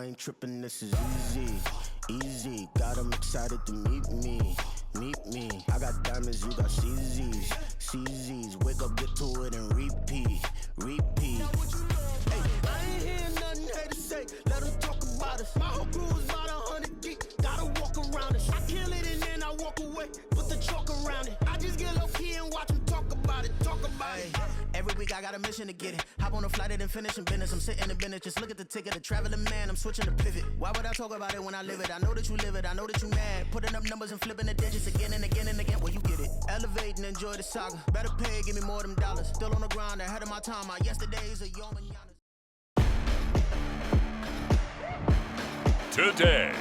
I ain't tripping, this is easy, easy. Got 'em excited to meet me. I got diamonds, you got CZs. Wake up, get to it, and repeat. Hey, I ain't hearing nothing haters say. Let them talk about us. My whole crew is about 100 deep. Gotta walk around it. I kill it and then I walk away. Put the chalk around it. I just get low key and watch them talk about it. Every week I got a mission to get it. Hop on a flight and then finish in business. I'm sitting in business, just look at the ticket. A traveling man, I'm switching to pivot. Why would I talk about it when I live it? I know that you live it, I know that you mad. Putting up numbers and flipping the digits again and again and again. Well, you get it. Elevate and enjoy the saga. Better pay, give me more of them dollars. Still on the grind, ahead of my time. My yesterdays are your mananas. Today,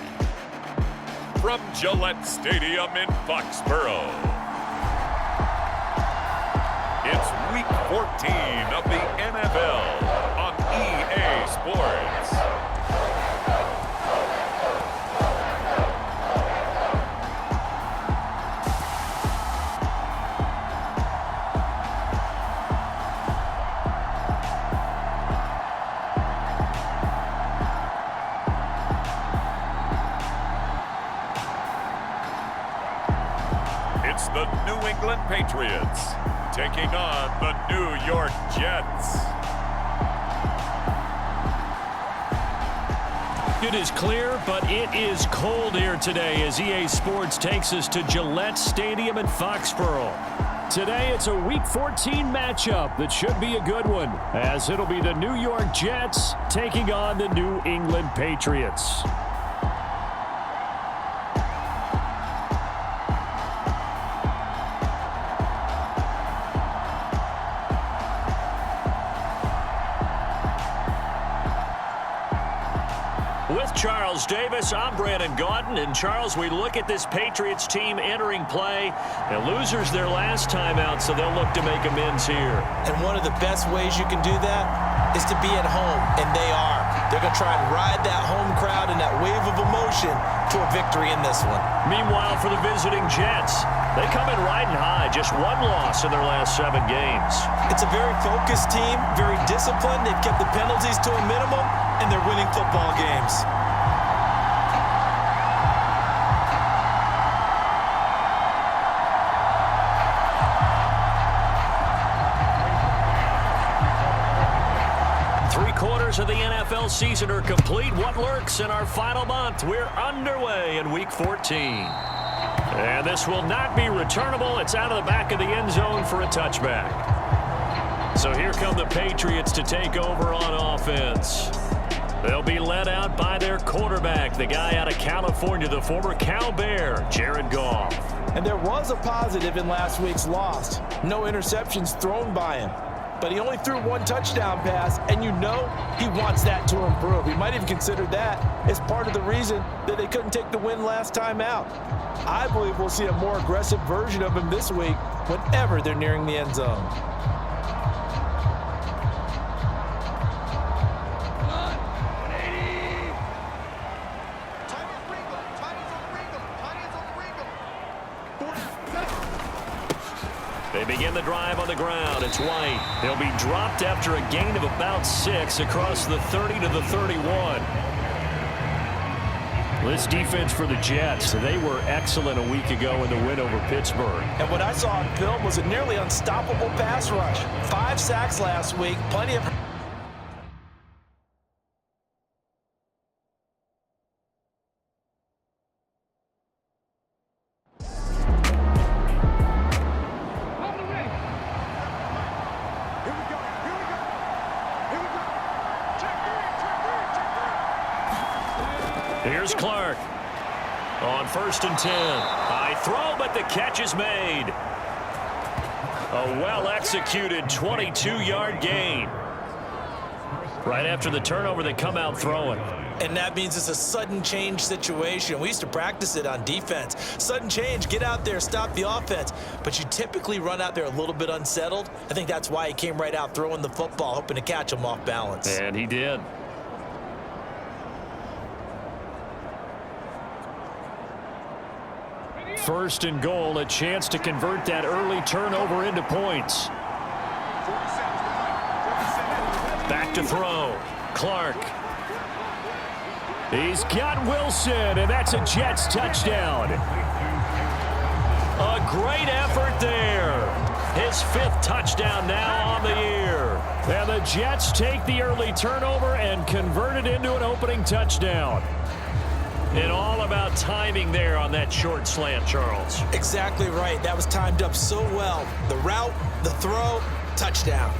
from Gillette Stadium in Foxborough, it's Week 14 of the NFL on EA Sports. It's the New England Patriots taking on the New York Jets. It is clear, but it is cold here today as EA Sports takes us to Gillette Stadium in Foxborough. Today, it's a Week 14 matchup that should be a good one, as it'll be the New York Jets taking on the New England Patriots. With Charles Davis, I'm Brandon Gaudin. And Charles, we look at this Patriots team entering play. And losers their last time out, so they'll look to make amends here. And one of the best ways you can do that is to be at home, and they are. They're going to try and ride that home crowd and that wave of emotion to a victory in this one. Meanwhile, for the visiting Jets, they come in riding high, just one loss in their last 7 games. It's a very focused team, very disciplined. They've kept the penalties to a minimum, and they're winning football games. Three-quarters of the NFL season are complete. What lurks in our final month? We're underway in Week 14. And this will not be returnable. It's out of the back of the end zone for a touchback. So here come the Patriots to take over on offense. They'll be led out by their quarterback, the guy out of California, the former Cal Bear, Jared Goff. And there was a positive in last week's loss. No interceptions thrown by him. But he only threw 1 touchdown pass, and you know he wants that to improve. He might even consider that as part of the reason that they couldn't take the win last time out. I believe we'll see a more aggressive version of him this week whenever they're nearing the end zone. They begin the drive on the ground. It's White. They'll be dropped after a gain of about 6 across the 30 to the 31. This defense for the Jets, they were excellent a week ago in the win over Pittsburgh. And what I saw on film was a nearly unstoppable pass rush. 5 sacks last week, plenty of... Here's Clark on 1st and 10. High throw, but the catch is made. A well-executed 22-yard gain. Right after the turnover, they come out throwing. And that means it's a sudden change situation. We used to practice it on defense. Sudden change, get out there, stop the offense. But you typically run out there a little bit unsettled. I think that's why he came right out throwing the football, hoping to catch him off balance. And he did. First and goal, a chance to convert that early turnover into points. Back to throw. Clark. He's got Wilson, and that's a Jets touchdown. A great effort there. His 5th touchdown now on the year. And the Jets take the early turnover and convert it into an opening touchdown. And all about timing there on that short slant, Charles. Exactly right. That was timed up so well. The route, the throw, touchdown.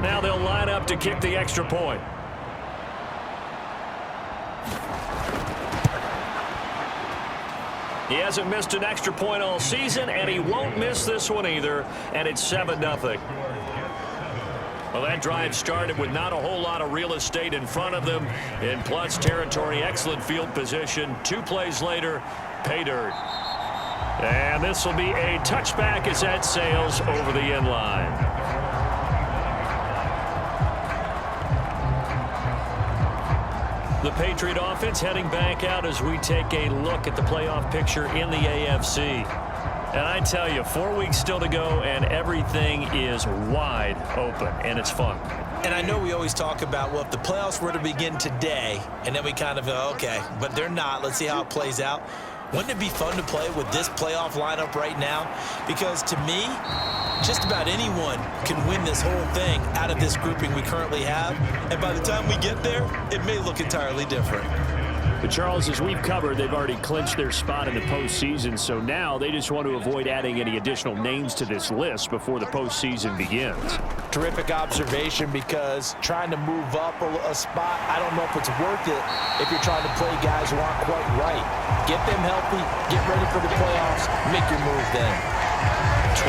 Now they'll line up to kick the extra point. He hasn't missed an extra point all season, and he won't miss this one either, and it's 7-0. Well, that drive started with not a whole lot of real estate in front of them. In plus territory, excellent field position. 2 plays later, pay dirt. And this will be a touchback as that sails over the end line. The Patriot offense heading back out as we take a look at the playoff picture in the AFC. And I tell you, 4 weeks still to go, and everything is wide open, and it's fun. And I know we always talk about, well, if the playoffs were to begin today, and then we kind of go, okay, but they're not. Let's see how it plays out. Wouldn't it be fun to play with this playoff lineup right now? Because to me, just about anyone can win this whole thing out of this grouping we currently have. And by the time we get there, it may look entirely different. But Charles, as we've covered, they've already clinched their spot in the postseason, so now they just want to avoid adding any additional names to this list before the postseason begins. Terrific observation, because trying to move up a spot, I don't know if it's worth it if you're trying to play guys who aren't quite right. Get them healthy, get ready for the playoffs, make your move then.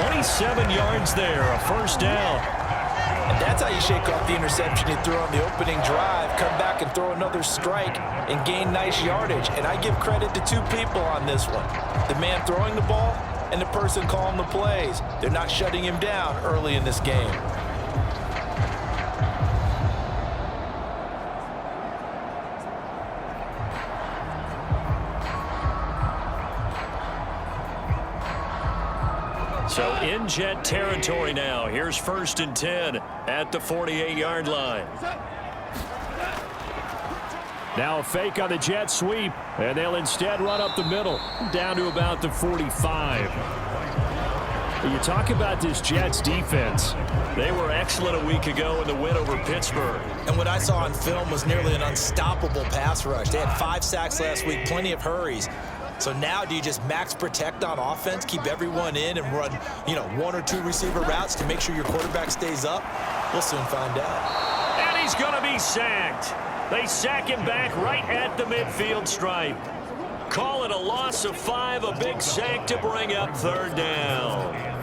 27 yards there, a first down. And that's how you shake off the interception you threw on the opening drive, come back and throw another strike and gain nice yardage. And I give credit to 2 people on this one. The man throwing the ball and the person calling the plays. They're not shutting him down early in this game. So in Jet territory now. Here's 1st and 10 at the 48-yard line. Now a fake on the Jet sweep, and they'll instead run up the middle, down to about the 45. You talk about this Jets defense. They were excellent a week ago in the win over Pittsburgh. And what I saw on film was nearly an unstoppable pass rush. They had 5 sacks last week, plenty of hurries. So now do you just max protect on offense, keep everyone in, and run, 1 or 2 receiver routes to make sure your quarterback stays up? We'll soon find out. And he's going to be sacked. They sack him back right at the midfield stripe. Call it a loss of 5, a big sack to bring up 3rd down.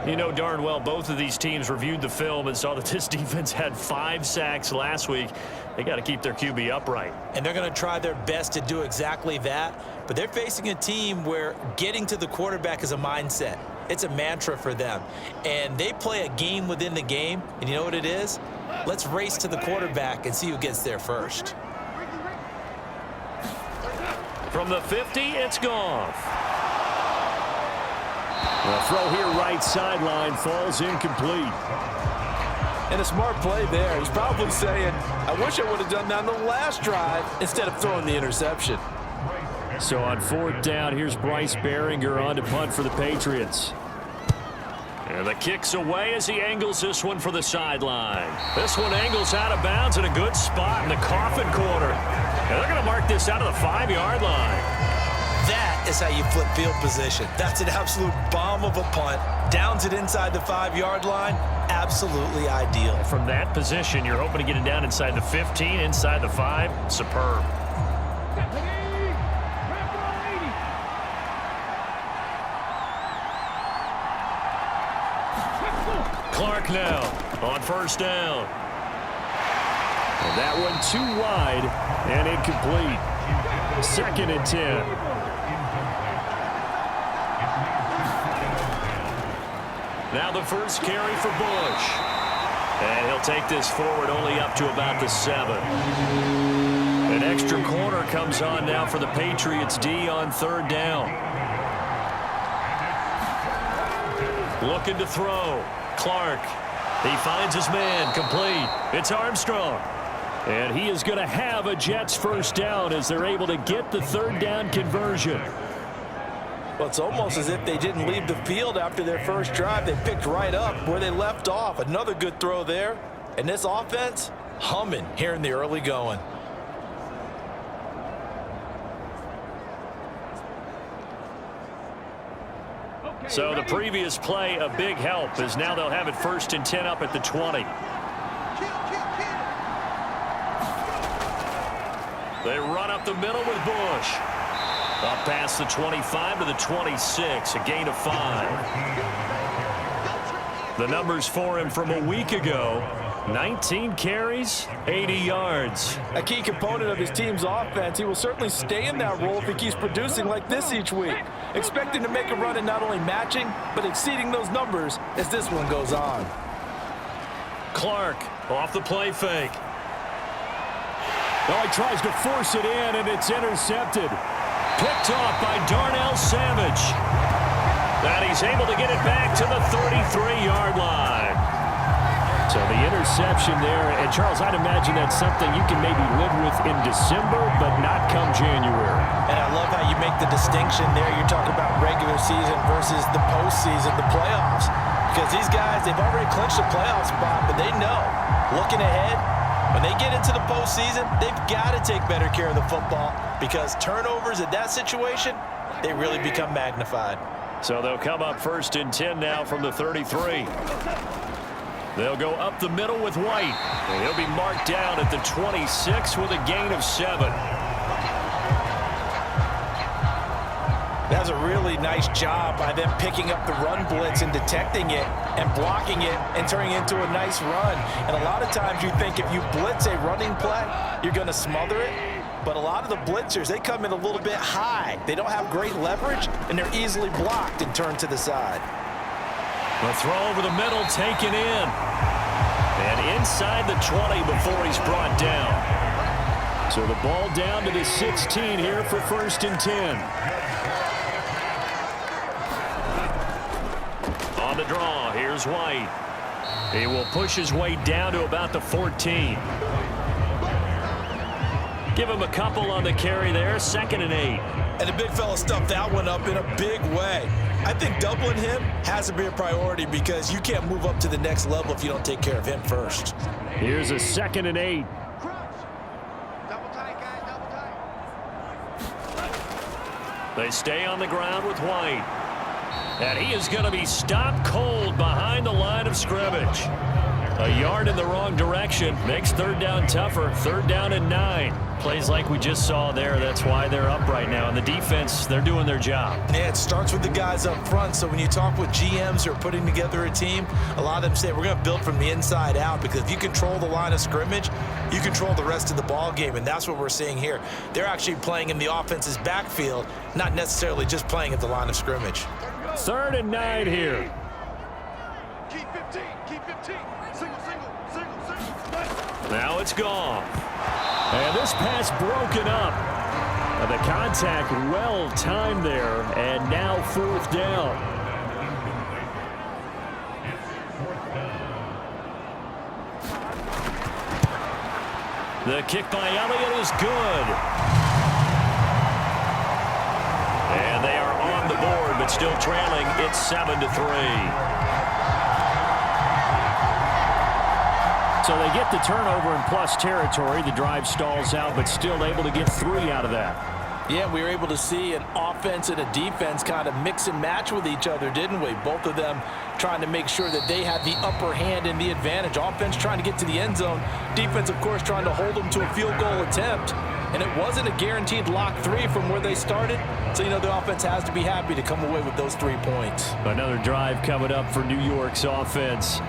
You know darn well both of these teams reviewed the film and saw that this defense had 5 sacks last week. They got to keep their QB upright. And they're going to try their best to do exactly that. But they're facing a team where getting to the quarterback is a mindset. It's a mantra for them. And they play a game within the game. And you know what it is? Let's race to the quarterback and see who gets there first. From the 50, it's Goff. The throw here right sideline falls incomplete. And a smart play there. He's probably saying, I wish I would have done that on the last drive instead of throwing the interception. So on 4th down, here's Bryce Behringer on to punt for the Patriots. And the kick's away as he angles this one for the sideline. This one angles out of bounds in a good spot in the coffin corner. And they're going to mark this out of the 5-yard line. That is how you flip field position. That's an absolute bomb of a punt. Downs it inside the 5-yard line. Absolutely ideal. From that position, you're hoping to get it down inside the 15, inside the 5. Superb. Clark now on 1st down. And that one too wide and incomplete. 2nd and 10. Now the first carry for Bush. And he'll take this forward only up to about the 7. An extra corner comes on now for the Patriots D on 3rd down. Looking to throw. Clark. He finds his man. Complete. It's Armstrong. And he is going to have a Jets first down as they're able to get the third down conversion. Well, it's almost as if they didn't leave the field after their first drive. They picked right up where they left off. Another good throw there. And this offense, humming here in the early going. So the previous play, a big help, as now they'll have it 1st and 10 up at the 20. They run up the middle with Bush. Up past the 25 to the 26, a gain of 5. The numbers for him from a week ago, 19 carries, 80 yards. A key component of his team's offense. He will certainly stay in that role if he keeps producing like this each week. Expect him to make a run and not only matching, but exceeding those numbers as this one goes on. Clark off the play fake. Oh, he tries to force it in, and it's intercepted. Picked off by Darnell Savage. And he's able to get it back to the 33-yard line. So the interception there, and Charles, I'd imagine that's something you can maybe live with in December, but not come January. And I love how you make the distinction there. You're talking about regular season versus the postseason, the playoffs. Because these guys, they've already clinched a playoff spot, but they know, looking ahead, when they get into the postseason, they've got to take better care of the football because turnovers in that situation, they really become magnified. So they'll come up 1st and 10 now from the 33. They'll go up the middle with White. And he'll be marked down at the 26 with a gain of 7. That's a really nice job by them picking up the run blitz and detecting it and blocking it and turning it into a nice run. And a lot of times you think if you blitz a running play, you're going to smother it. But a lot of the blitzers, they come in a little bit high. They don't have great leverage, and they're easily blocked and turned to the side. The throw over the middle taken in. And inside the 20 before he's brought down. So the ball down to the 16 here for 1st and 10. On the draw, here's White. He will push his way down to about the 14. Give him a couple on the carry there, 2nd and 8. And the big fella stuffed that one up in a big way. I think doubling him has to be a priority because you can't move up to the next level if you don't take care of him first. Here's a 2nd and 8. They stay on the ground with White. And he is going to be stopped cold behind the line of scrimmage. A yard in the wrong direction makes 3rd down tougher. 3rd down and 9. Plays like we just saw there. That's why they're up right now. And the defense, they're doing their job. Yeah, it starts with the guys up front. So when you talk with GMs who are putting together a team, a lot of them say we're going to build from the inside out because if you control the line of scrimmage, you control the rest of the ball game. And that's what we're seeing here. They're actually playing in the offense's backfield, not necessarily just playing at the line of scrimmage. 3rd and 9 here. Keep 15, keep 15. Single. Now it's gone. And this pass broken up. The contact well timed there, and now 4th down. The kick by Elliott is good. And they are on the board, but still trailing. It's 7-3. So they get the turnover in plus territory. The drive stalls out, but still able to get 3 out of that. Yeah, we were able to see an offense and a defense kind of mix and match with each other, didn't we? Both of them trying to make sure that they had the upper hand and the advantage. Offense trying to get to the end zone. Defense, of course, trying to hold them to a field goal attempt. And it wasn't a guaranteed lock 3 from where they started. So, the offense has to be happy to come away with those 3 points. Another drive coming up for New York's offense.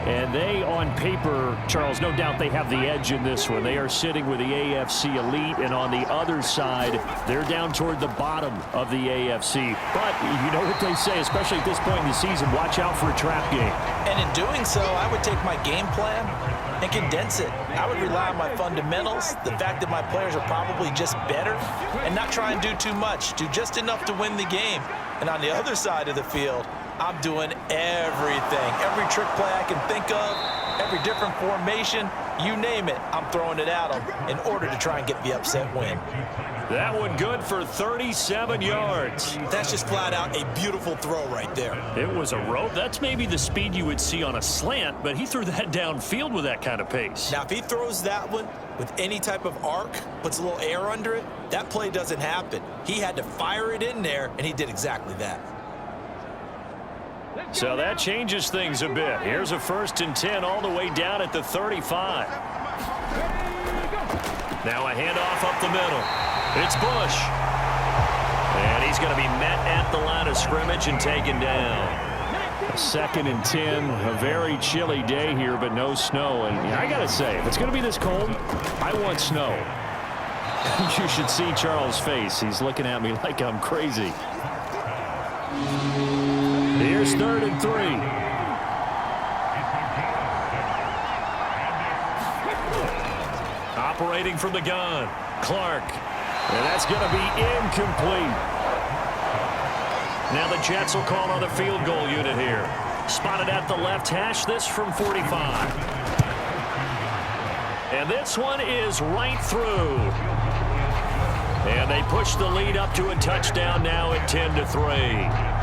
And they, on paper, Charles, no doubt they have the edge in this one. They are sitting with the AFC elite, and on the other side, they're down toward the bottom of the AFC. But you know what they say, especially at this point in the season, watch out for a trap game. And in doing so, I would take my game plan and condense it. I would rely on my fundamentals, the fact that my players are probably just better, and not try and do too much. Do just enough to win the game. And on the other side of the field, I'm doing everything. Every trick play I can think of, every different formation, you name it, I'm throwing it at them in order to try and get the upset win. That one good for 37 yards. That's just flat out a beautiful throw right there. It was a rope. That's maybe the speed you would see on a slant, but he threw that downfield with that kind of pace. Now, if he throws that one with any type of arc, puts a little air under it, that play doesn't happen. He had to fire it in there, and he did exactly that. So that changes things a bit. Here's a 1st and 10 all the way down at the 35. Now a handoff up the middle. It's Bush. And he's going to be met at the line of scrimmage and taken down. A 2nd and 10, a very chilly day here, but no snow. And I got to say, if it's going to be this cold, I want snow. You should see Charles' face. He's looking at me like I'm crazy. Here's 3rd and 3. Operating from the gun, Clark. And that's going to be incomplete. Now the Jets will call on the field goal unit here. Spotted at the left hash, this from 45. And this one is right through. And they push the lead up to a touchdown now at 10-3.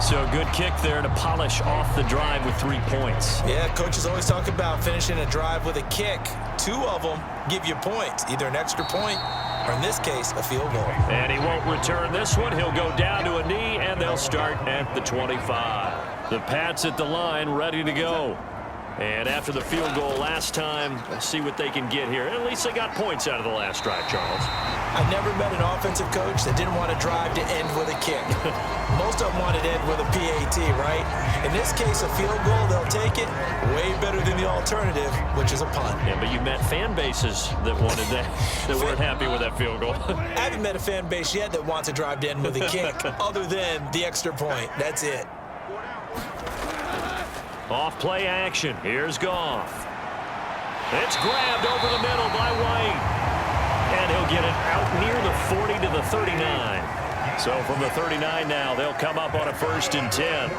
So a good kick there to polish off the drive with 3 points. Yeah, coaches always talk about finishing a drive with a kick. 2 of them give you points, either an extra point or, in this case, a field goal. And he won't return this one. He'll go down to a knee, and they'll start at the 25. The Pats at the line, ready to go. And after the field goal last time, let's see what they can get here. At least they got points out of the last drive, Charles. I've never met an offensive coach that didn't want to drive to end with a kick. Most of them wanted to end with a PAT, right? In this case, a field goal, they'll take it. Way better than the alternative, which is a punt. Yeah, but you met fan bases that wanted that, that weren't happy with that field goal. I haven't met a fan base yet that wants to drive to end with a kick, other than the extra point. That's it. Off play action. Here's Goff. It's grabbed over the middle by White. And he'll get it out near the 40 to the 39. So from the 39 now, they'll come up on a 1st and 10.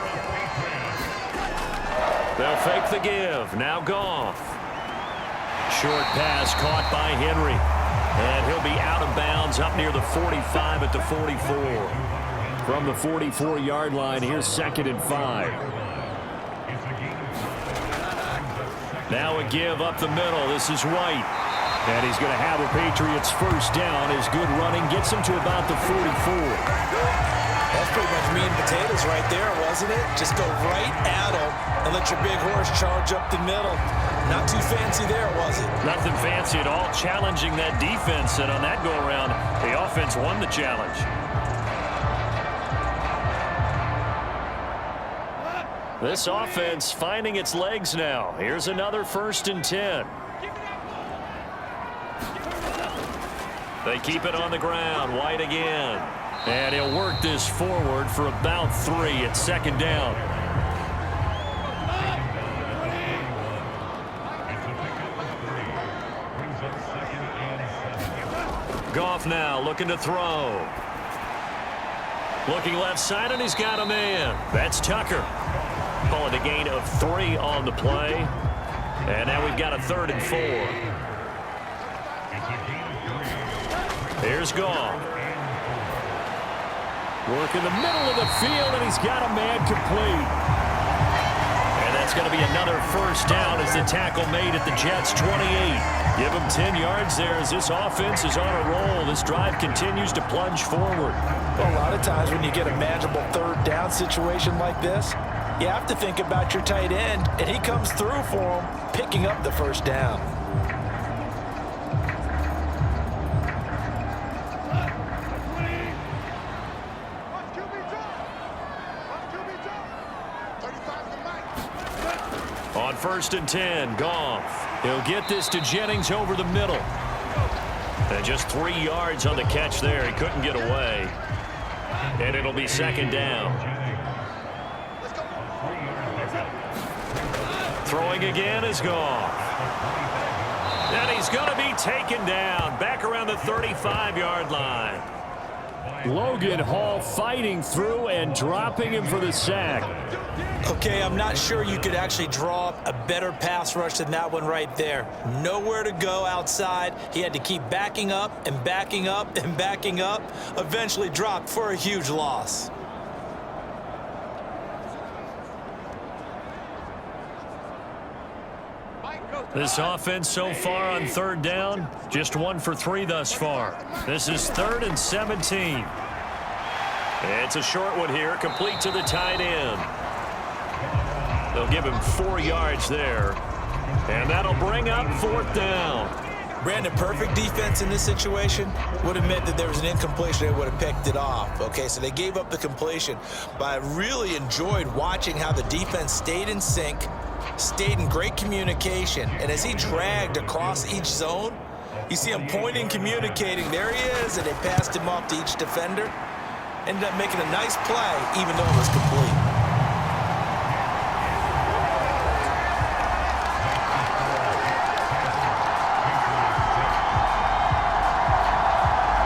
They'll fake the give. Now Goff. Short pass caught by Henry. And he'll be out of bounds up near the 45 at the 44. From the 44-yard line, here's 2nd and 5. Now a give up the middle. This is White. And he's going to have a Patriots 1st down. His good running gets him to about the 44. That's pretty much meat and potatoes right there, wasn't it? Just go right at him and let your big horse charge up the middle. Not too fancy there, was it? Nothing fancy at all. Challenging that defense. And on that go-around, the offense won the challenge. This offense finding its legs now. Here's another 1st and 10. They keep it on the ground. White again. And he'll work this forward for about 3 at 2nd down. Goff now looking to throw. Looking left side, and he's got a man. That's Tucker. Call it a gain of 3 on the play. And now we've got a 3rd and 4. Here's Goff. Work in the middle of the field, and he's got a man complete. And that's going to be another 1st down as the tackle made at the Jets' 28. Give him 10 yards there as this offense is on a roll. This drive continues to plunge forward. Well, a lot of times when you get a manageable 3rd down situation like this, you have to think about your tight end, and he comes through for him, picking up the 1st down. On 1st and 10, Goff. He'll get this to Jennings over the middle. And just 3 yards on the catch there. He couldn't get away. And it'll be 2nd down. Throwing again is Goff. And he's going to be taken down back around the 35-yard line. Logan Hall fighting through and dropping him for the sack. Okay, I'm not sure you could actually draw up a better pass rush than that one right there. Nowhere to go outside. He had to keep backing up and backing up and backing up. Eventually dropped for a huge loss. This offense so far on third down, just 1 for 3 thus far. This is 3rd and 17. It's a short one here, complete to the tight end. They'll give him 4 yards there. And that'll bring up 4th down. Brandon, perfect defense in this situation would have meant that there was an incompletion. They would have picked it off. Okay, so they gave up the completion. But I really enjoyed watching how the defense stayed in sync, stayed in great communication. And as he dragged across each zone, you see him pointing, communicating. There he is, and they passed him off to each defender. Ended up making a nice play, even though it was complete.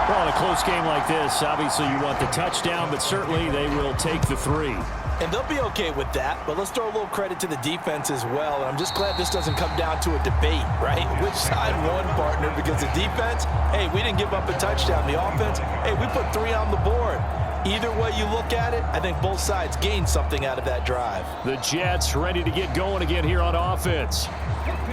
Well, in a close game like this, obviously you want the touchdown, but certainly they will take the 3. And they'll be okay with that, but let's throw a little credit to the defense as well. And I'm just glad this doesn't come down to a debate, right? Which side won, partner? Because the defense, hey, we didn't give up a touchdown. The offense, hey, we put 3 on the board. Either way you look at it, I think both sides gained something out of that drive. The Jets ready to get going again here on offense.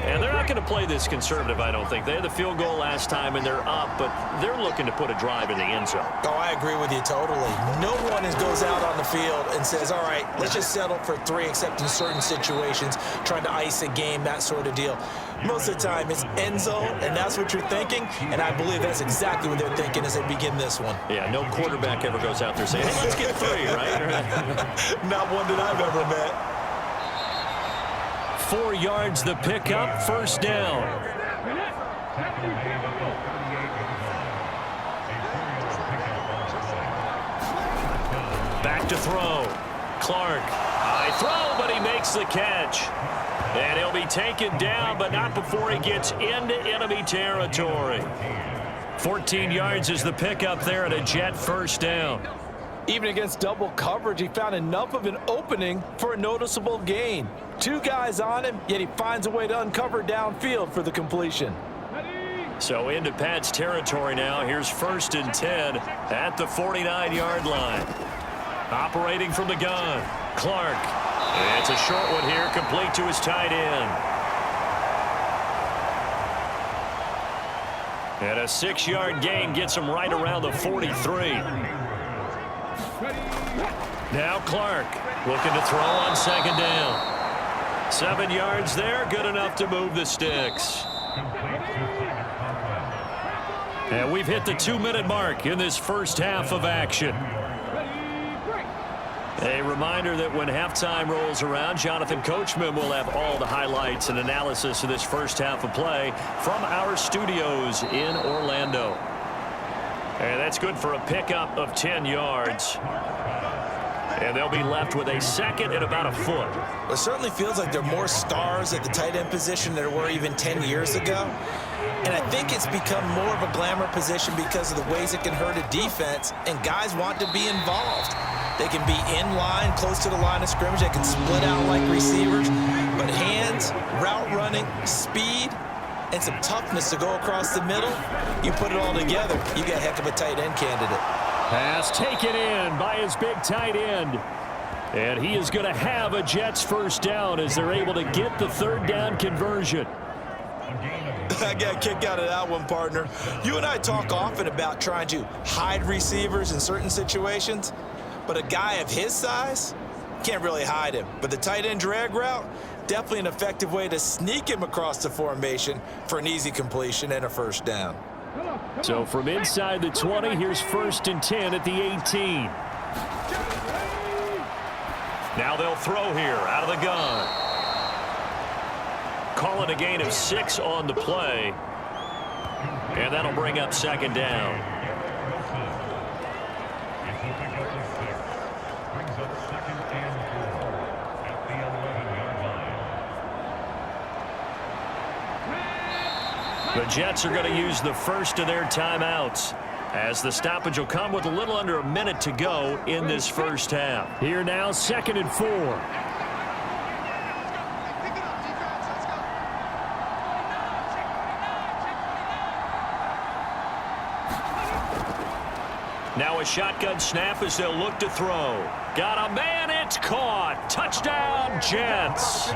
And they're not going to play this conservative, I don't think. They had the field goal last time, and they're up, but they're looking to put a drive in the end zone. Oh, I agree with you totally. No one goes out on the field and says, all right, let's just settle for 3, except in certain situations, trying to ice a game, that sort of deal. Most of the time, it's end zone, and that's what you're thinking, and I believe that's exactly what they're thinking as they begin this one. Yeah, no quarterback ever goes out there saying, hey, let's get 3, right? Not one that I've ever met. 4 yards the pickup, 1st down. Back to throw. Clark, high throw, but he makes the catch. And he'll be taken down, but not before he gets into enemy territory. 14 yards is the pickup there at a Jet 1st down. Even against double coverage, he found enough of an opening for a noticeable gain. 2 guys on him, yet he finds a way to uncover downfield for the completion. So into Pat's territory now. Here's 1st and 10 at the 49-yard line. Operating from the gun, Clark. It's a short one here, complete to his tight end. And a 6-yard gain gets him right around the 43. Now Clark looking to throw on 2nd down. 7 yards there, good enough to move the sticks. And we've hit the 2-minute mark in this first half of action. A reminder that when halftime rolls around, Jonathan Coachman will have all the highlights and analysis of this first half of play from our studios in Orlando. And that's good for a pickup of 10 yards. And they'll be left with a 2nd and about a foot. It certainly feels like there are more stars at the tight end position than there were even 10 years ago. And I think it's become more of a glamour position because of the ways it can hurt a defense, and guys want to be involved. They can be in line, close to the line of scrimmage. They can split out like receivers. But hands, route running, speed, and some toughness to go across the middle, you put it all together, you got a heck of a tight end candidate. Pass taken in by his big tight end. And he is going to have a Jets 1st down as they're able to get the 3rd down conversion. I got a kick out of that one, partner. You and I talk often about trying to hide receivers in certain situations, but a guy of his size can't really hide him. But the tight end drag route, definitely an effective way to sneak him across the formation for an easy completion and a 1st down. So from inside the 20, here's 1st and 10 at the 18. Now they'll throw here out of the gun. Call it a gain of 6 on the play. And that'll bring up 2nd down. The Jets are going to use the first of their timeouts. as the stoppage will come with a little under a minute to go in this first half. Here now, 2nd and 4. Now a shotgun snap as they'll look to throw. Got a man, it's caught. Touchdown, Jets.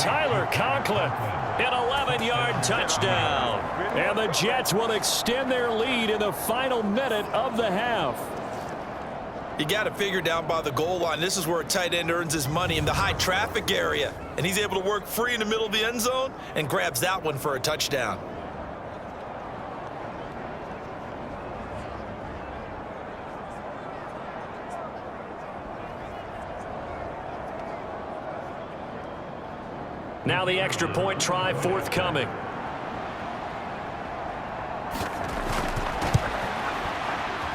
Tyler Conklin, an 11-yard touchdown. And the Jets will extend their lead in the final minute of the half. You got to figure down by the goal line. This is where a tight end earns his money, in the high traffic area. And he's able to work free in the middle of the end zone and grabs that one for a touchdown. Now the extra point try forthcoming.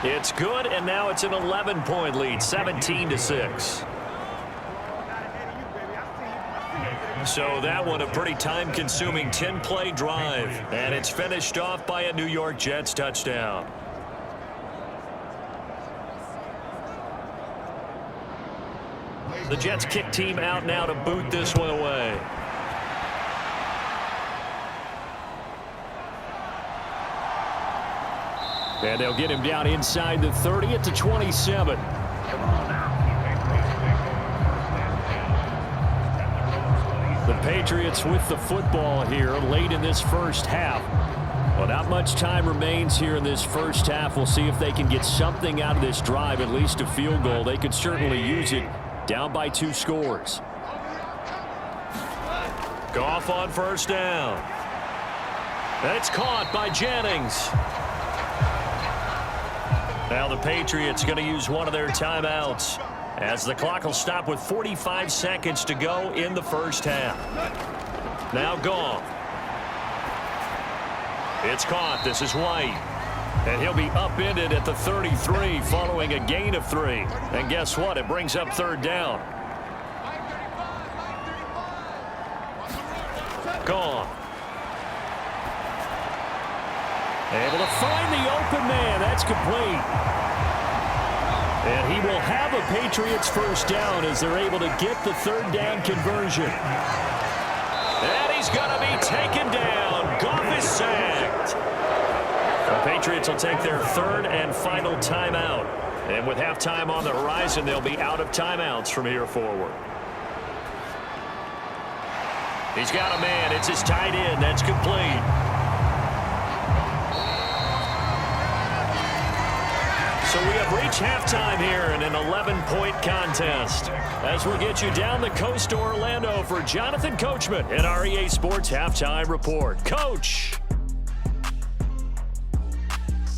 It's good, and now it's an 11-point lead, 17-6. So that one a pretty time-consuming 10-play drive, and it's finished off by a New York Jets touchdown. The Jets kick team out now to boot this one away. And they'll get him down inside the 30 at the 27. The Patriots with the football here late in this first half. Well, not much time remains here in this first half. We'll see if they can get something out of this drive, at least a field goal. They could certainly use it, down by 2 scores. Goff on first down. That's caught by Jennings. Now the Patriots going to use one of their timeouts as the clock will stop with 45 seconds to go in the first half. Now Goff. It's caught. This is White. And he'll be upended at the 33 following a gain of 3. And guess what? It brings up 3rd down. Goff. Able to find the open man. That's complete. And he will have a Patriots first down as they're able to get the 3rd down conversion. And he's going to be taken down. Goff is sacked. The Patriots will take their 3rd and final timeout. And with halftime on the horizon, they'll be out of timeouts from here forward. He's got a man. It's his tight end. That's complete. So we have reached halftime here in an 11-point contest. As we'll get you down the coast to Orlando for Jonathan Coachman in our EA Sports Halftime Report. Coach.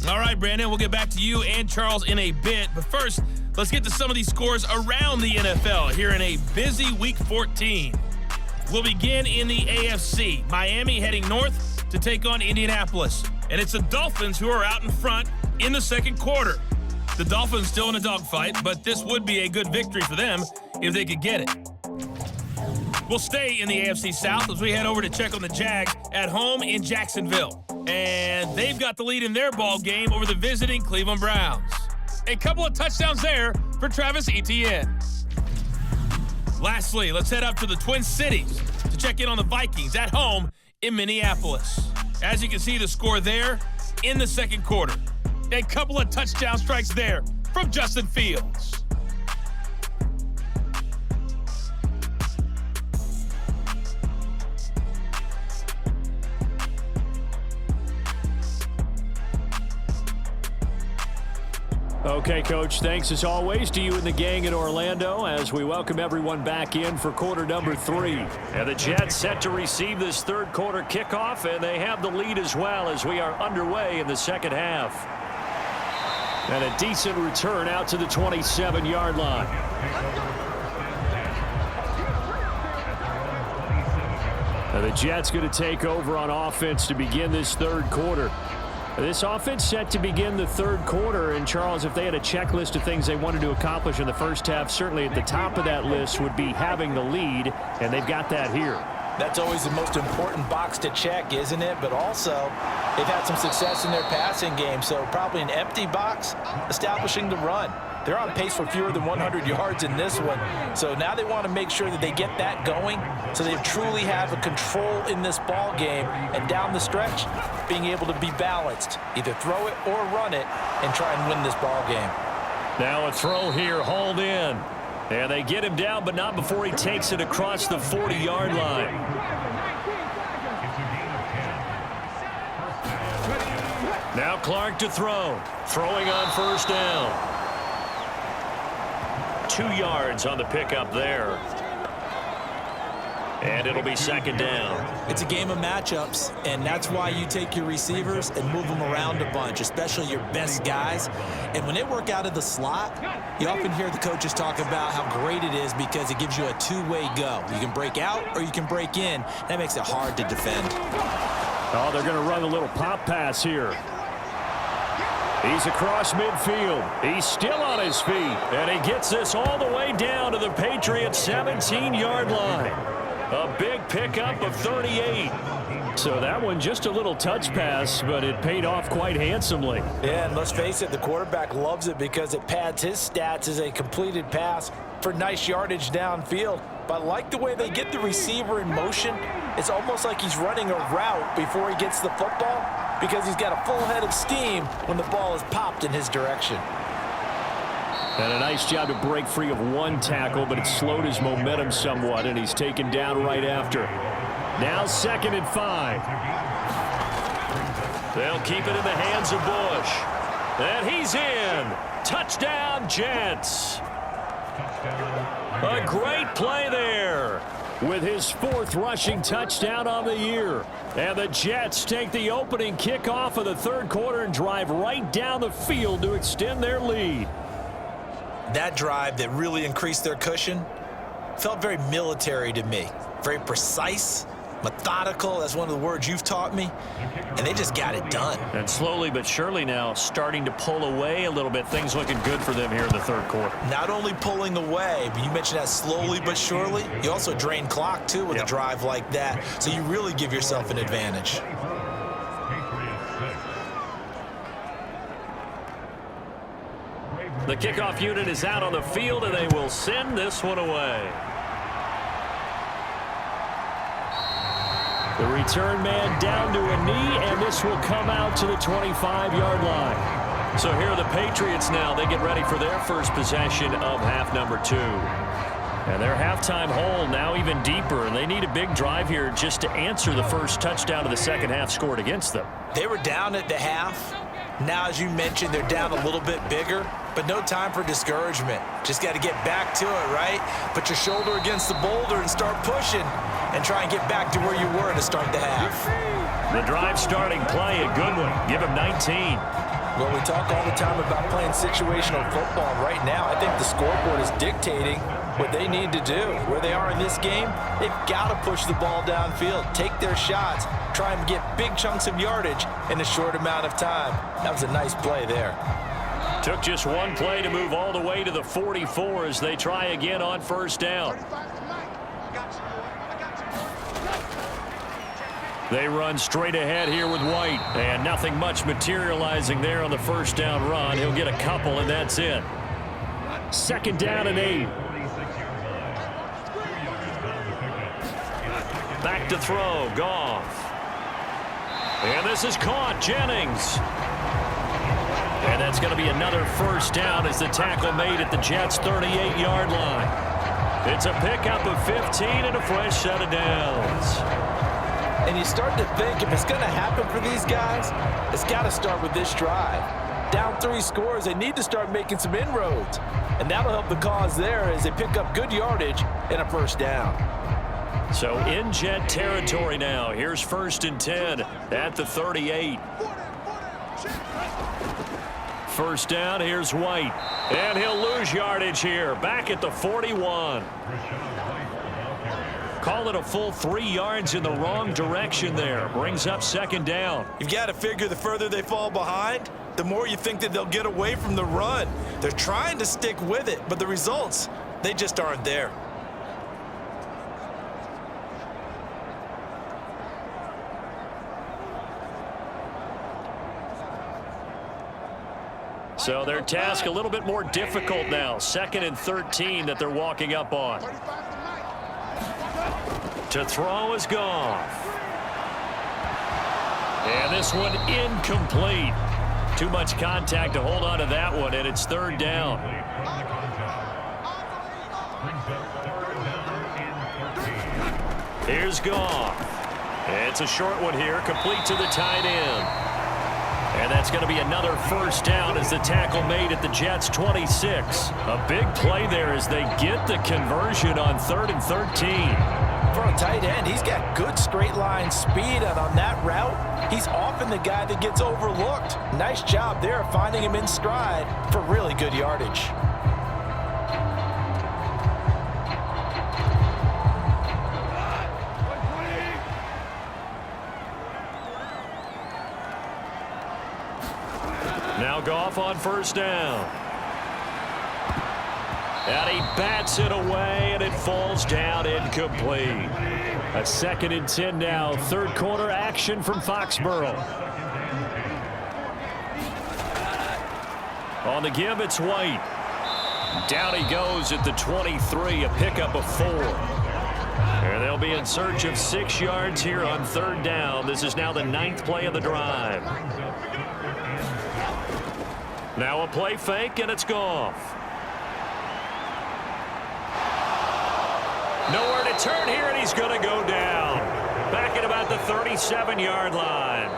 All right, Brandon, we'll get back to you and Charles in a bit. But first, let's get to some of these scores around the NFL here in a busy Week 14. We'll begin in the AFC. Miami heading north to take on Indianapolis. And it's the Dolphins who are out in front in the second quarter. The Dolphins still in a dogfight, but this would be a good victory for them if they could get it. We'll stay in the AFC South as we head over to check on the Jags at home in Jacksonville. And they've got the lead in their ball game over the visiting Cleveland Browns. A couple of touchdowns there for Travis Etienne. Lastly, let's head up to the Twin Cities to check in on the Vikings at home in Minneapolis. As you can see, the score there in the second quarter. A couple of touchdown strikes there from Justin Fields. Okay, Coach, thanks as always to you and the gang in Orlando as we welcome everyone back in for quarter number 3. And the Jets set to receive this third quarter kickoff, and they have the lead as well as we are underway in the second half. And a decent return out to the 27-yard line. Now the Jets going to take over on offense to begin this third quarter. This offense set to begin the third quarter, and Charles, if they had a checklist of things they wanted to accomplish in the first half, certainly at the top of that list would be having the lead, and they've got that here. That's always the most important box to check, isn't it? But also, they've had some success in their passing game, so probably an empty box establishing the run. They're on pace for fewer than 100 yards in this one, so now they want to make sure that they get that going so they truly have a control in this ball game, and down the stretch, being able to be balanced, either throw it or run it, and try and win this ball game. Now a throw here, hauled in. And they get him down, but not before he takes it across the 40-yard line. Now Clark to throw. Throwing on first down. 2 yards on the pickup there. And it'll be second down. It's a game of matchups, and that's why you take your receivers and move them around a bunch, especially your best guys. And when they work out of the slot, you often hear the coaches talk about how great it is because it gives you a two-way go. You can break out or you can break in. That makes it hard to defend. Oh, they're going to run a little pop pass here. He's across midfield. He's still on his feet, and he gets this all the way down to the Patriots' 17-yard line. A big pickup of 38. So that one just a little touch pass, but it paid off quite handsomely. Yeah, and let's face it, the quarterback loves it because it pads his stats as a completed pass for nice yardage downfield. But I like the way they get the receiver in motion. It's almost like he's running a route before he gets the football because he's got a full head of steam when the ball is popped in his direction. And a nice job to break free of one tackle, but it slowed his momentum somewhat, and he's taken down right after. Now 2nd and 5. They'll keep it in the hands of Bush. And he's in. Touchdown, Jets. A great play there with his 4th rushing touchdown on the year. And the Jets take the opening kickoff of the 3rd quarter and drive right down the field to extend their lead. That drive that really increased their cushion felt very military to me. Very precise, methodical. That's one of the words you've taught me. And they just got it done. And slowly but surely now starting to pull away a little bit. Things looking good for them here in the 3rd quarter. Not only pulling away, but you mentioned that slowly but surely. You also drain clock, too, with a drive like that. So you really give yourself an advantage. The kickoff unit is out on the field, and they will send this one away. The return man down to a knee, and this will come out to the 25-yard line. So here are the Patriots now. They get ready for their first possession of half number 2. And their halftime hole now even deeper, and they need a big drive here just to answer the first touchdown of the second half scored against them. They were down at the half. Now, as you mentioned, they're down a little bit bigger, but no time for discouragement. Just got to get back to it, right? Put your shoulder against the boulder and start pushing and try and get back to where you were to start the half. The drive starting play, a good one. Give him 19. Well, we talk all the time about playing situational football. Right now, I think the scoreboard is dictating what they need to do. Where they are in this game, they've got to push the ball downfield, take their shots, try and get big chunks of yardage in a short amount of time. That was a nice play there. Took just one play to move all the way to the 44 as they try again on first down. They run straight ahead here with White, and nothing much materializing there on the first down run. He'll get a couple, and that's it. 2nd down and 8. Back to throw, Goff. And this is caught, Jennings. And that's going to be another first down as the tackle made at the Jets' 38-yard line. It's a pickup of 15 and a fresh set of downs. And you start to think if it's going to happen for these guys, it's got to start with this drive. Down 3 scores, they need to start making some inroads. And that'll help the cause there as they pick up good yardage and a first down. So in Jet territory now. Here's 1st and 10 at the 38. First down, here's White. And he'll lose yardage here. Back at the 41. Call it a full 3 yards in the wrong direction there. Brings up 2nd down. You've got to figure the further they fall behind, the more you think that they'll get away from the run. They're trying to stick with it, but the results, they just aren't there. So their task a little bit more difficult now. 2nd and 13 that they're walking up on. To throw is Goff. And this one incomplete. Too much contact to hold on to that one, and it's 3rd down. Here's Goff. It's a short one here, complete to the tight end. And that's going to be another 1st down as the tackle made at the Jets' 26. A big play there as they get the conversion on 3rd and 13. For a tight end, he's got good straight line speed, and on that route, he's often the guy that gets overlooked. Nice job there finding him in stride for really good yardage. Now Goff on 1st down. And he bats it away, and it falls down incomplete. A 2nd and 10 now. 3rd quarter action from Foxborough. On the give, it's White. Down he goes at the 23, a pickup of 4. And they'll be in search of 6 yards here on 3rd down. This is now the 9th play of the drive. Now a play fake, and it's Goff. Nowhere to turn here, and he's going to go down. Back at about the 37-yard line.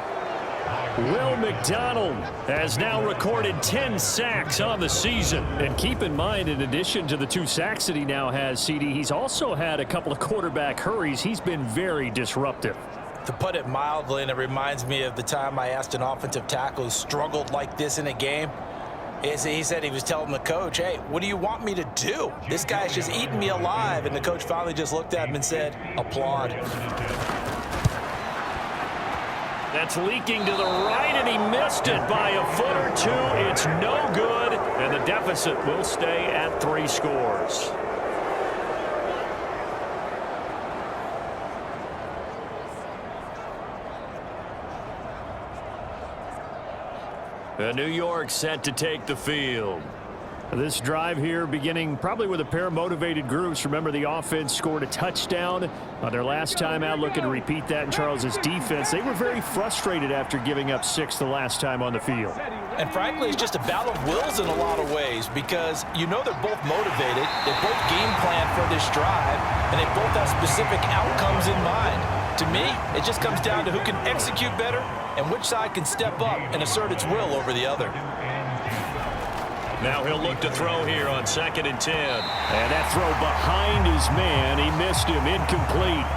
Will McDonald has now recorded 10 sacks on the season. And keep in mind, in addition to the 2 sacks that he now has, CD, he's also had a couple of quarterback hurries. He's been very disruptive. To put it mildly, and it reminds me of the time I asked an offensive tackle who struggled like this in a game. He said he was telling the coach, hey, what do you want me to do? This guy's just eating me alive. And the coach finally just looked at him and said, applaud. That's leaking to the right, and he missed it by a foot or 2. It's no good, and the deficit will stay at 3 scores. New York set to take the field. This drive here beginning probably with a pair of motivated groups. Remember, the offense scored a touchdown on their last time out. Looking to repeat that in Charles's defense. They were very frustrated after giving up 6 the last time on the field. And frankly, it's just a battle of wills in a lot of ways because you know they're both motivated. They both game plan for this drive, and they both have specific outcomes in mind. To me, it just comes down to who can execute better and which side can step up and assert its will over the other. Now he'll look to throw here on 2nd and 10. And that throw behind his man. He missed him. Incomplete.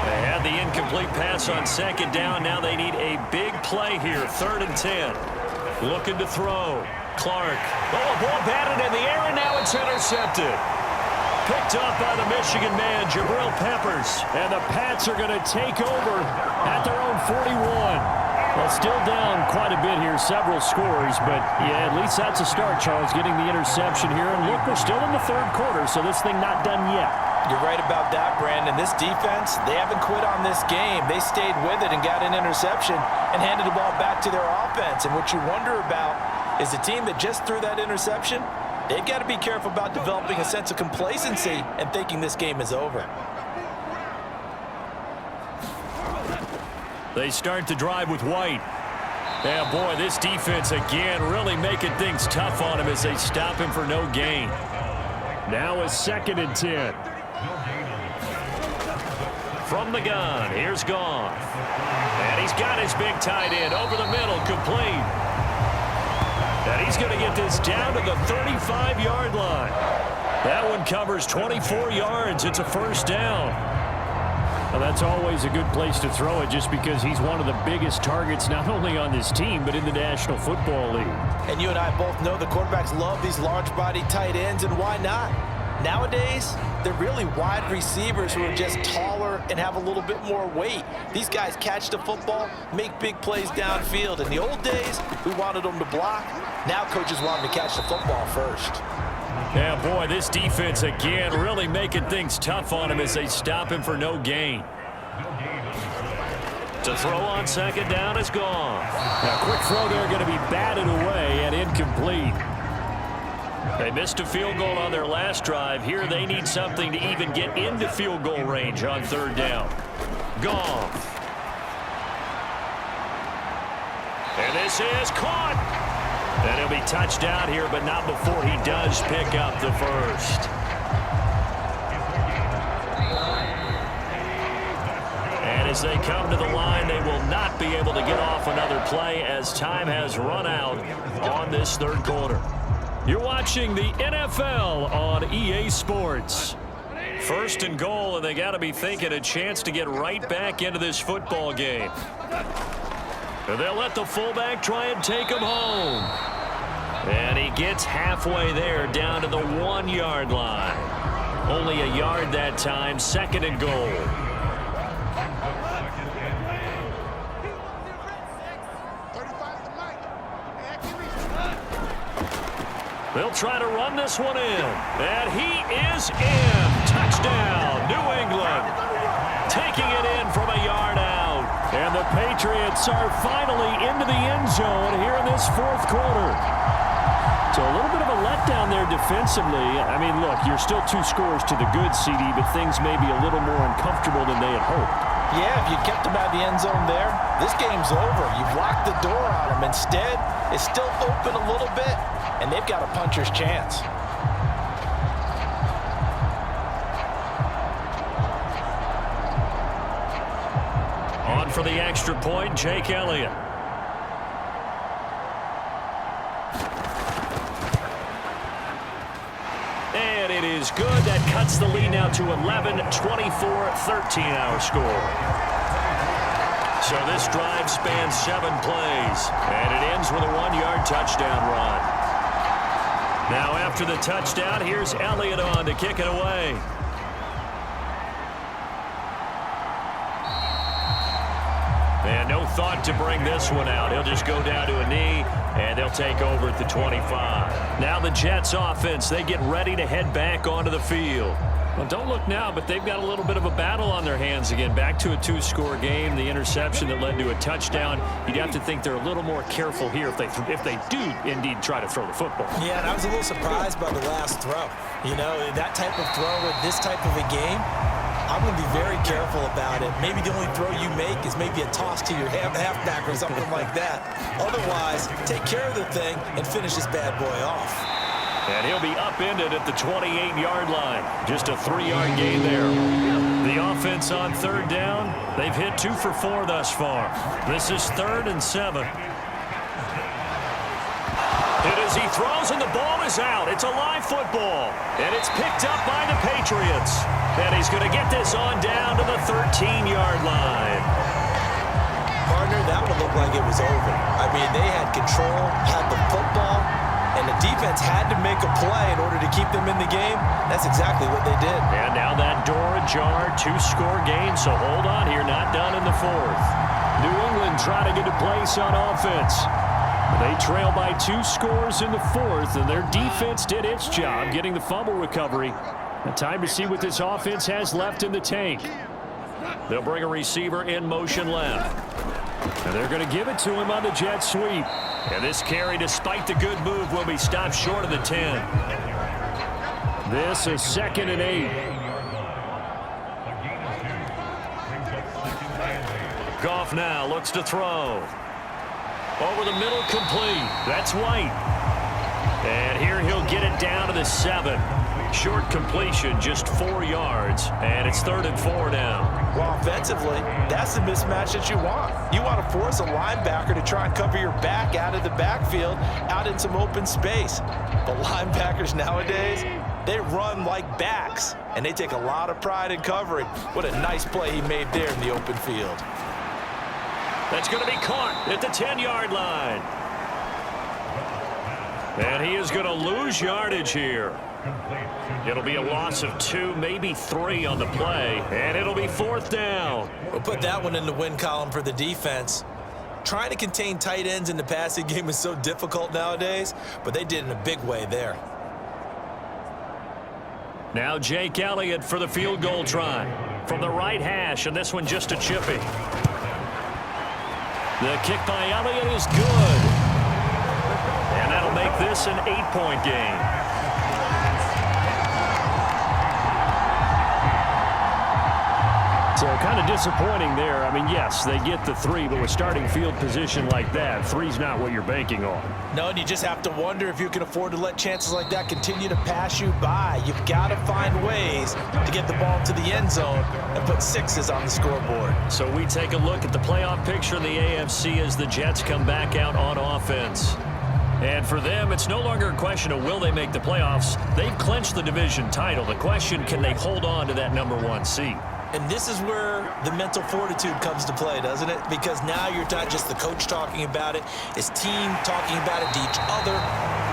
They had the incomplete pass on 2nd down. Now they need a big play here. 3rd and 10. Looking to throw. Clark. Oh, a ball batted in the air, and now it's intercepted. Picked up by the Michigan man, Jabril Peppers. And the Pats are going to take over at their own 41. Well, still down quite a bit here, several scores, but yeah, at least that's a start, Charles, getting the interception here. And look, we're still in the 3rd quarter, so this thing not done yet. You're right about that, Brandon. This defense, they haven't quit on this game. They stayed with it and got an interception and handed the ball back to their offense. And what you wonder about is the team that just threw that interception, they've got to be careful about developing a sense of complacency and thinking this game is over. They start to drive with White. Yeah, boy, this defense again really making things tough on him as they stop him for no gain. Now a 2nd and 10. From the gun, here's Goff. And he's got his big tight end over the middle, complete. And he's going to get this down to the 35-yard line. That one covers 24 yards. It's a 1st down. Well, that's always a good place to throw it just because he's one of the biggest targets not only on this team but in the National Football League. And you and I both know the quarterbacks love these large-body tight ends, and why not? Nowadays, they're really wide receivers who are just taller and have a little bit more weight. These guys catch the football, make big plays downfield. In the old days, we wanted them to block. Now coaches want them to catch the football first. Yeah, boy, this defense again really making things tough on him as they stop him for no gain. To throw on second down is gone. Now, quick throw there going to be batted away and incomplete. They missed a field goal on their last drive. Here they need something to even get into field goal range on third down. Goff. And this is caught. And he'll be touched down here, but not before he does pick up the first. And as they come to the line, they will not be able to get off another play as time has run out on this third quarter. You're watching the NFL on EA Sports. First and goal, and they got to be thinking a chance to get right back into this football game. And they'll let the fullback try and take him home. And he gets halfway there, down to the 1-yard line. Only a yard that time, second and goal. They'll try to run this one in. And he is in. Touchdown, New England. Taking it in from a yard out. And the Patriots are finally into the end zone here in this fourth quarter. So a little bit of a letdown there defensively. I mean, look, you're still 2 scores to the good, CD, but things may be a little more uncomfortable than they had hoped. Yeah, if you kept them out of the end zone there, this game's over. You've locked the door on them. Instead, it's still open a little bit, and they've got a puncher's chance. On for the extra point, Jake Elliott. And it is good. That cuts the lead now to 11, 24-13 our score. So this drive spans 7 plays, and it ends with a 1-yard touchdown run. Now after the touchdown, here's Elliott on to kick it away. And no thought to bring this one out. He'll just go down to a knee, and they'll take over at the 25. Now the Jets offense, they get ready to head back onto the field. Well, don't look now, but they've got a little bit of a battle on their hands again. Back to a 2-score game. The interception that led to a touchdown. You'd have to think they're a little more careful here if they do indeed try to throw the football. Yeah, and I was a little surprised by the last throw. You know, that type of throw with this type of a game, I'm going to be very careful about it. Maybe the only throw you make is maybe a toss to your halfback or something like that. Otherwise, take care of the thing and finish this bad boy off. And he'll be upended at the 28-yard line. Just a 3-yard gain there. The offense on third down, they've hit 2 for 4 thus far. This is 3rd and 7. And as he throws and the ball is out, it's a live football. And it's picked up by the Patriots. And he's going to get this on down to the 13-yard line. Partner, that would look like it was over. I mean, they had control, had the football, and the defense had to make a play in order to keep them in the game. That's exactly what they did. And now that door ajar, 2-score game, so hold on here, not done in the 4th. New England trying to get a place on offense. They trail by 2 scores in the 4th, and their defense did its job getting the fumble recovery. Now time to see what this offense has left in the tank. They'll bring a receiver in motion left. And they're going to give it to him on the jet sweep. And this carry, despite the good move, will be stopped short of the 10. This is 2nd and 8. Goff now looks to throw. Over the middle, complete. That's White. And here he'll get it down to the 7. Short completion, just 4 yards. And it's 3rd and 4 now. Well, offensively, that's the mismatch that you want. You want to force a linebacker to try and cover your back out of the backfield, out in some open space. But linebackers nowadays, they run like backs, and they take a lot of pride in covering. What a nice play he made there in the open field. That's going to be caught at the 10-yard line. And he is going to lose yardage here. It'll be a loss of 2, maybe 3 on the play, and it'll be 4th down. We'll put that one in the win column for the defense. Trying to contain tight ends in the passing game is so difficult nowadays, but they did in a big way there. Now Jake Elliott for the field goal try from the right hash, and this one just a chippy. The kick by Elliott is good. And that'll make this an 8-point game. So kind of disappointing there. I mean, yes, they get the 3, but with starting field position like that, 3's not what you're banking on. No, and you just have to wonder if you can afford to let chances like that continue to pass you by. You've got to find ways to get the ball into the end zone and put 6s on the scoreboard. So we take a look at the playoff picture in the AFC as the Jets come back out on offense. And for them, it's no longer a question of will they make the playoffs. They've clinched the division title. The question, can they hold on to that #1 seed? And this is where the mental fortitude comes to play, doesn't it? Because now you're not just the coach talking about it, it's team talking about it to each other,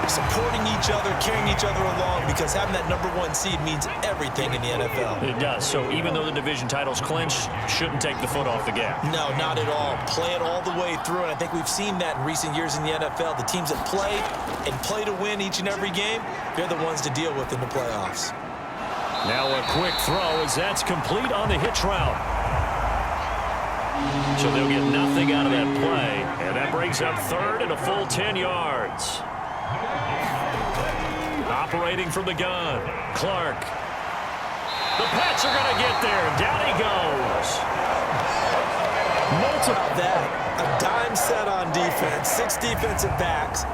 supporting each other, carrying each other along, because having that #1 seed means everything in the NFL. It does. So even though the division title's clinched, shouldn't take the foot off the gas. No, not at all. Play it all the way through, and I think we've seen that in recent years in the NFL. The teams that play and play to win each and every game, they're the ones to deal with in the playoffs. Now a quick throw as that's complete on the hitch route. So they'll get nothing out of that play. And that brings up 3rd and a full 10 yards. Operating from the gun, Clark. The Pats are going to get there. Down he goes. Multiply that. A dime set on defense. 6 defensive backs.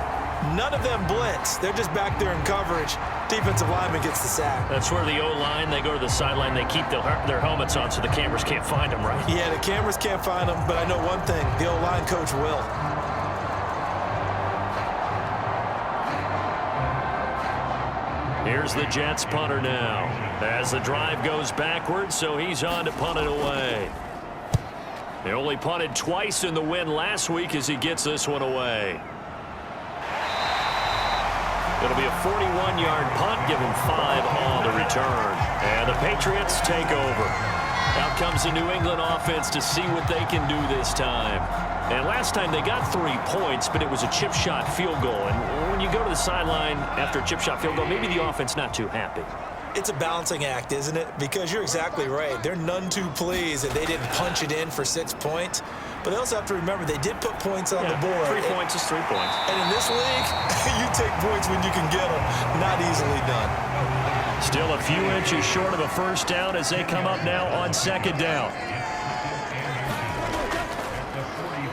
None of them blitz. They're just back there in coverage. Defensive lineman gets the sack. That's where the O-line, they go to the sideline, they keep their helmets on so the cameras can't find them, right? Yeah, the cameras can't find them, but I know one thing. The O-line coach will. Here's the Jets punter now. As the drive goes backwards, so he's on to punt it away. They only punted twice in the win last week as he gets this one away. It'll be a 41-yard punt, give him 5 on the return. And the Patriots take over. Out comes the New England offense to see what they can do this time. And last time they got 3 points, but it was a chip shot field goal. And when you go to the sideline after a chip shot field goal, maybe the offense not too happy. It's a balancing act, isn't it? Because you're exactly right. They're none too pleased that they didn't punch it in for 6 points. But they also have to remember they did put points on the board. 3 points is 3 points. And in this league, you take points when you can get them. Not easily done. Still a few inches short of a first down as they come up now on 2nd down.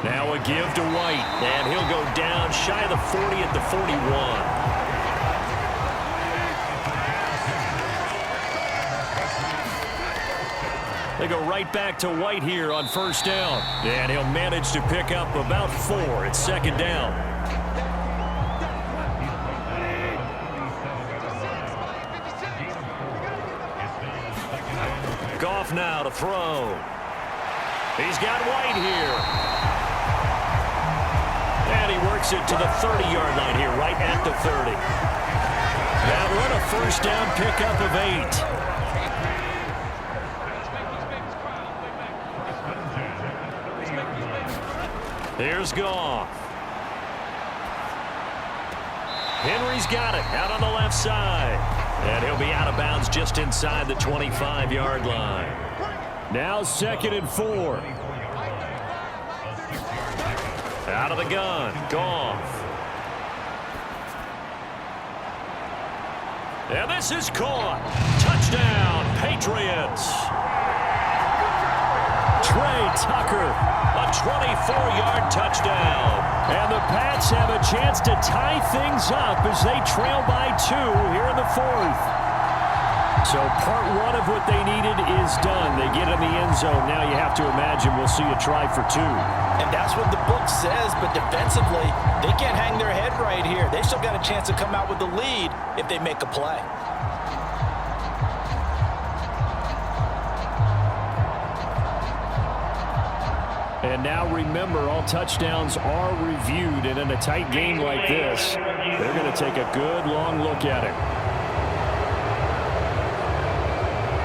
Now a give to White. And he'll go down shy of the 40 at the 41. They go right back to White here on 1st down. And he'll manage to pick up about 4 at 2nd down. Goff now to throw. He's got White here. And he works it to the 30-yard line here, right at the 30. That run a 1st down pickup of 8. Here's Goff. Henry's got it out on the left side. And he'll be out of bounds just inside the 25-yard line. Now 2nd and 4. Out of the gun, Goff. And this is caught. Touchdown, Patriots. Trey Tucker, a 24-yard touchdown. And the Pats have a chance to tie things up as they trail by 2 here in the 4th. So part 1 of what they needed is done. They get in the end zone. Now you have to imagine we'll see a try for 2. And that's what the book says, but defensively, they can't hang their head right here. They've still got a chance to come out with the lead if they make a play. And now remember, all touchdowns are reviewed, and in a tight game like this, they're going to take a good long look at it.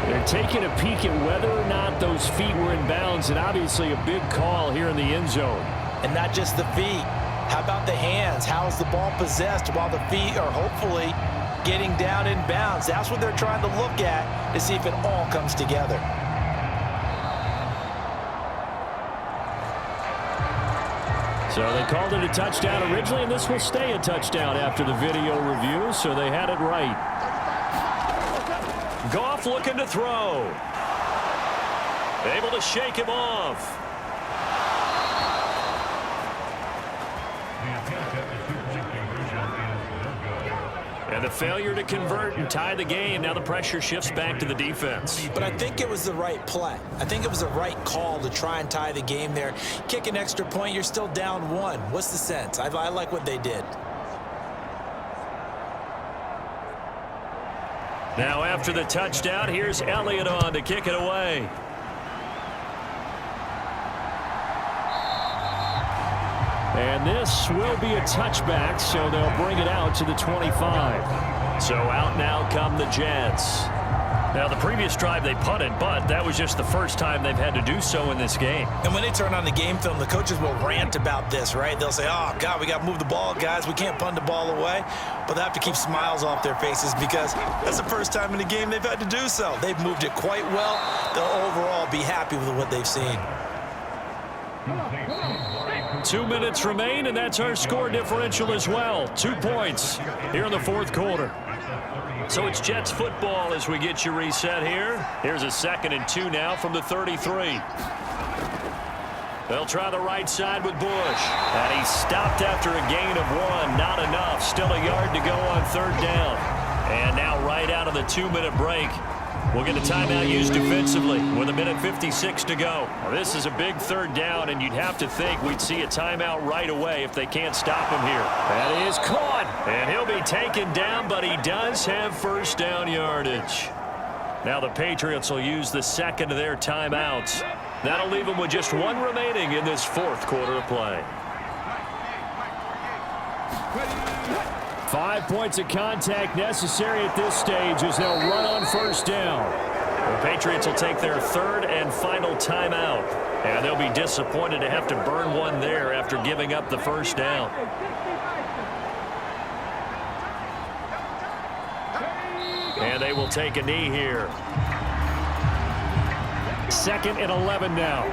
They're taking a peek at whether or not those feet were in bounds, and obviously a big call here in the end zone. And not just the feet. How about the hands? How is the ball possessed while the feet are hopefully getting down in bounds? That's what they're trying to look at to see if it all comes together. So they called it a touchdown originally, and this will stay a touchdown after the video review, so they had it right. Goff looking to throw. Able to shake him off. And the failure to convert and tie the game. Now the pressure shifts back to the defense. But I think it was the right play. I think it was the right call to try and tie the game there. Kick an extra point, you're still down 1. What's the sense? I like what they did. Now after the touchdown, here's Elliott on to kick it away. And this will be a touchback, so they'll bring it out to the 25. So out now come the Jets. Now, the previous drive they punted, but that was just the first time they've had to do so in this game. And when they turn on the game film, the coaches will rant about this, right? They'll say, oh, God, we got to move the ball, guys. We can't punt the ball away. But they have to keep smiles off their faces because that's the first time in the game they've had to do so. They've moved it quite well. They'll overall be happy with what they've seen. 2 minutes remain, and that's our score differential as well. 2 points here in the fourth quarter. So it's Jets football as we get you reset here. Here's a 2nd and 2 now from the 33. They'll try the right side with Bush. And he's stopped after a gain of 1. Not enough. Still a yard to go on 3rd down. And now right out of the 2-minute break, we'll get a timeout used defensively with 1:56 to go. Well, this is a big 3rd down, and you'd have to think we'd see a timeout right away if they can't stop him here. That is caught, and he'll be taken down, but he does have 1st down yardage. Now the Patriots will use the 2nd of their timeouts. That'll leave them with just 1 remaining in this 4th quarter of play. 5 points of contact necessary at this stage as they'll run on 1st down. The Patriots will take their 3rd and final timeout. And they'll be disappointed to have to burn one there after giving up the 1st down. And they will take a knee here. 2nd and 11 now.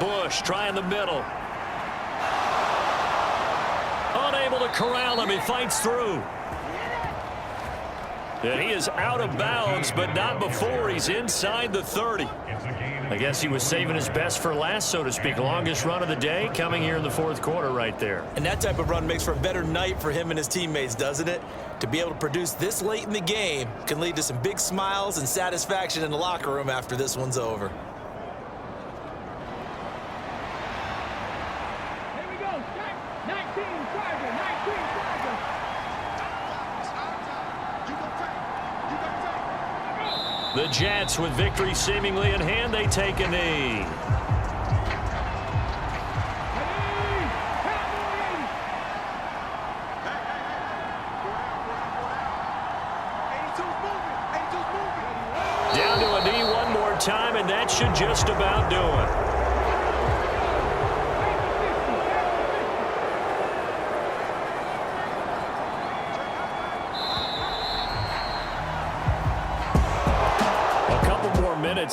Bush trying the middle. Unable to corral him. He fights through. And he is out of bounds, but not before he's inside the 30. I guess he was saving his best for last, so to speak. Longest run of the day coming here in the 4th quarter right there. And that type of run makes for a better night for him and his teammates, doesn't it? To be able to produce this late in the game can lead to some big smiles and satisfaction in the locker room after this one's over. The Jets, with victory seemingly in hand, they take a knee. Down to a knee one more time, and that should just about do it.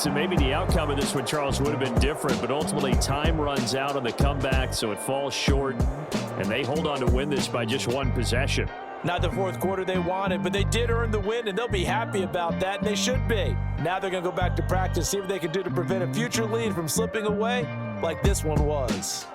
And maybe the outcome of this one, Charles, would have been different, but ultimately time runs out on the comeback, so it falls short, and they hold on to win this by just 1 possession. Not the 4th quarter they wanted, but they did earn the win, and they'll be happy about that, and they should be. Now they're going to go back to practice, see what they can do to prevent a future lead from slipping away like this one was.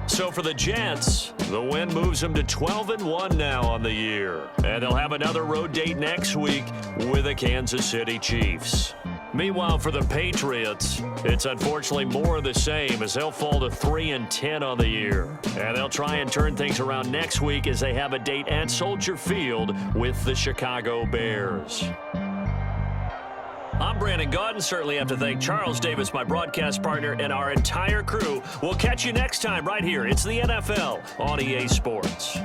So for the Jets, the win moves them to 12-1 now on the year. And they'll have another road date next week with the Kansas City Chiefs. Meanwhile, for the Patriots, it's unfortunately more of the same as they'll fall to 3-10 on the year. And they'll try and turn things around next week as they have a date at Soldier Field with the Chicago Bears. I'm Brandon Gaudin. Certainly have to thank Charles Davis, my broadcast partner, and our entire crew. We'll catch you next time right here. It's the NFL on EA Sports.